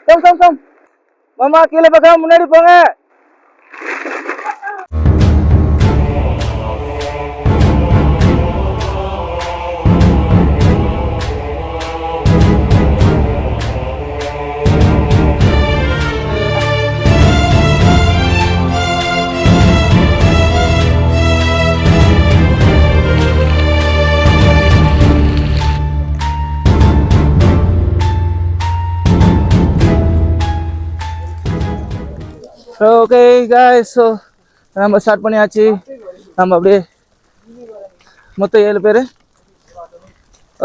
Come come come. மாமா கீழே பார்க்காம முன்னாடி போங்க. ஓகே guys, ஸோ நம்ம ஸ்டார்ட் பண்ணியாச்சு. நம்ம அப்படியே மொத்தம் 7 பேர்.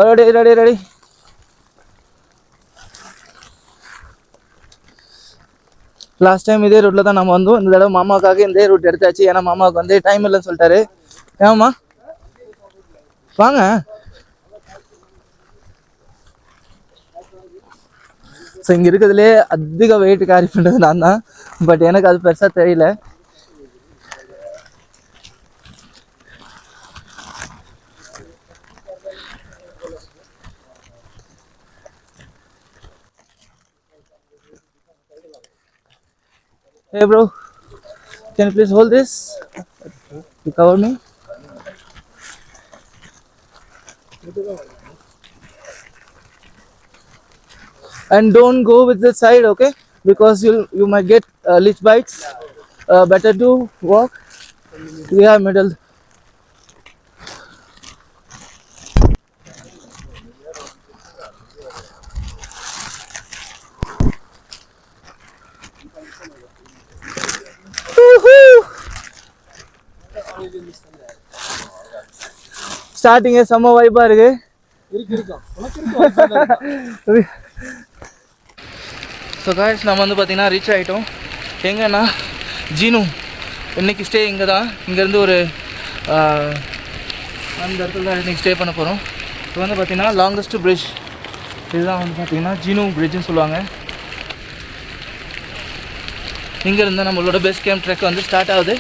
Ready ready ready. Last time இதே ரூட்டில் தான் நம்ம வந்தோம். இந்த தடவை மாமாவுக்காக இந்த ரூட் எடுத்தாச்சு. ஏன்னா மாமாவுக்கு வந்து டைம் இல்லைன்னு சொல்லிட்டாரு. ஏமாம்மா வாங்க. ஸோ இங்கே இருக்கிறதுலே அதிக வெயிட் கேரி பண்ணுறது நான் தான். பட் எனக்கு அது பெருசாக தெரியல. Hey bro, can you please hold this? You cover me? And don't go with the side, okay? Because you might get leech bites. Better to walk. Yeah, middle. ஸ்டார்டிங்கே செம்ம வைப்பா இருக்கு. ஸோ காய்ஸ், நம்ம வந்து பார்த்தீங்கன்னா ரீச் ஆகிட்டோம். எங்கன்னா ஜீனு இன்றைக்கி ஸ்டே இங்கே தான். இங்கேருந்து ஒரு அந்த இடத்துல தான் இன்றைக்கி ஸ்டே பண்ண போகிறோம். இப்போ வந்து பார்த்திங்கன்னா லாங்கஸ்ட் பிரிட்ஜ் இதுதான் வந்து பார்த்திங்கன்னா ஜீனு பிரிட்ஜுன்னு சொல்லுவாங்க. இங்கேருந்து நம்மளோட பெஸ்ட் கேம்ப் ட்ரெக் வந்து ஸ்டார்ட் ஆகுது.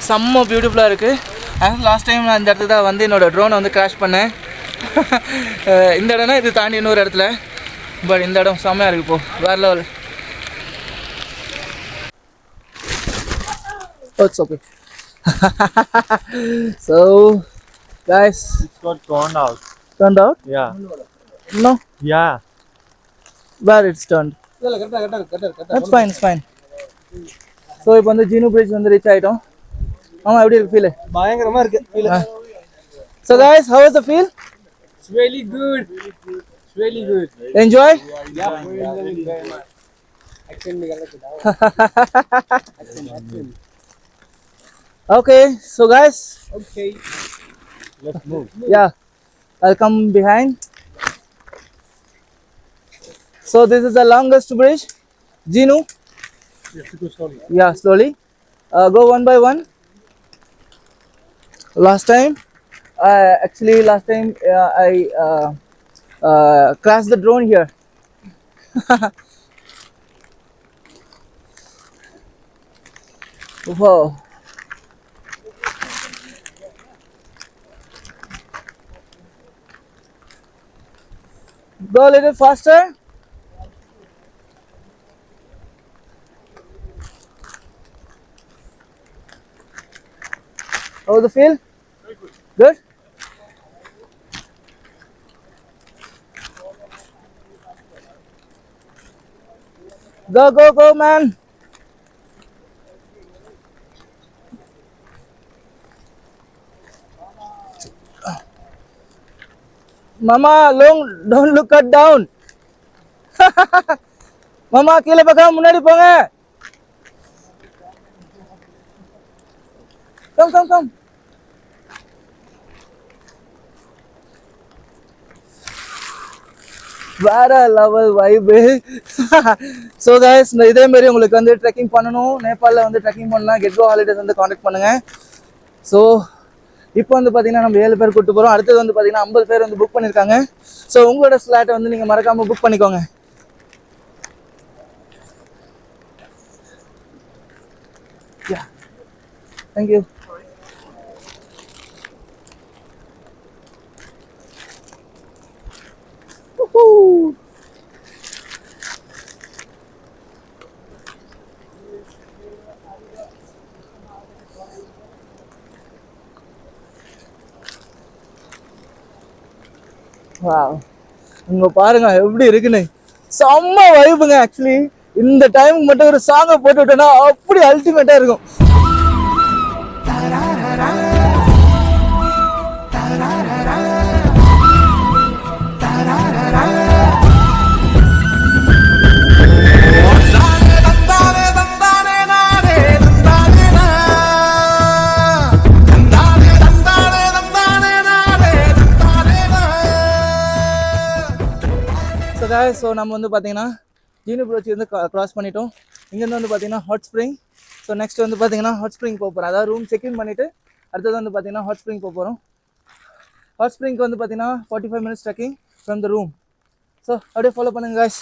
செம்ம பியூட்டிஃபுல்லாக இருக்குது. ஆனால் லாஸ்ட் டைம் நான் இந்த இடத்துக்கு தான் வந்து என்னோடய ட்ரோனை வந்து கிராஷ் பண்ணேன். இந்த இடம்னா இது தாண்டி இன்னொரு இடத்துல. பட் இந்த இடம் செம்மையாக இருக்குது. இப்போது வேறு level. It's okay. So guys, it's got turned out. Turned out? Yeah. No? Yeah. Where it's turned? That's fine, it's fine. So இப்போ வந்து ஜீனு பிரிட்ஜ் வந்து ரீச் ஆகிட்டோம். ஆமாம், எப்படி இருக்கு ஃபீல்? பயங்கரமாக இருக்குது feel. So guys, how was the feel? It's really good. It's really good. Enjoy? Yeah, very much. Okay, so guys. Okay. Let's move. Yeah, I'll come behind. So this is the longest bridge. Jinu? You have to go slowly. Yeah, slowly. Go one by one. Last time I crashed the drone here. Whoa. Go a little faster. How the feel? Very good. Good? Go, go, go, man. Mama, don't look at down. Mama, கீழே பார்க்காம முன்னாடி போங்க. Come, come, come. வேற level vibe. So guys, இதே மாதிரி உங்களுக்கு வந்து trekking பண்ணணும், நேபாளில் வந்து ட்ரெக்கிங் பண்ணலாம், கெட்கோ ஹாலிடேஸ் வந்து காண்டாக்ட் பண்ணுங்கள். ஸோ இப்போ வந்து பார்த்தீங்கன்னா நம்ம 7 பேர் கூப்பிட்டு போகிறோம். அடுத்தது வந்து பார்த்தீங்கன்னா 50 பேர் வந்து புக் பண்ணியிருக்காங்க. ஸோ உங்களோட ஸ்லாட்டை வந்து நீங்கள் மறக்காமல் புக் பண்ணிக்கோங்க. தேங்க்யூ. வாவ், இங்க பாருங்க எப்படி இருக்குன்னு. செம்ம வைப்புங்க. ஆக்சுவலி இந்த டைமுக்கு மட்டும் ஒரு சாங்கை போட்டு விட்டோன்னா அப்படி அல்டிமேட்டா இருக்கும். ஸோ நம்ம வந்து பார்த்தீங்கன்னா யூனிவர்சிட்டி வந்து கிராஸ் பண்ணிட்டோம். இங்கேருந்து வந்து பார்த்தீங்கன்னா ஹாட் ஸ்ப்ரிங். ஸோ நெக்ஸ்ட் வந்து பார்த்தீங்கன்னா ஹாட் ஸ்ப்ரிங் போக போகிறோம். அதாவது ரூம் செக்இன் பண்ணிவிட்டு அடுத்தது வந்து பார்த்தீங்கன்னா ஹாட் ஸ்ப்ரிங் போக போகிறோம். ஹாட் ஸ்ப்ரிங்க்கு வந்து பார்த்தீங்கன்னா 45 minutes trekking from the room. So அப்படியே ஃபாலோ பண்ணுங்க guys.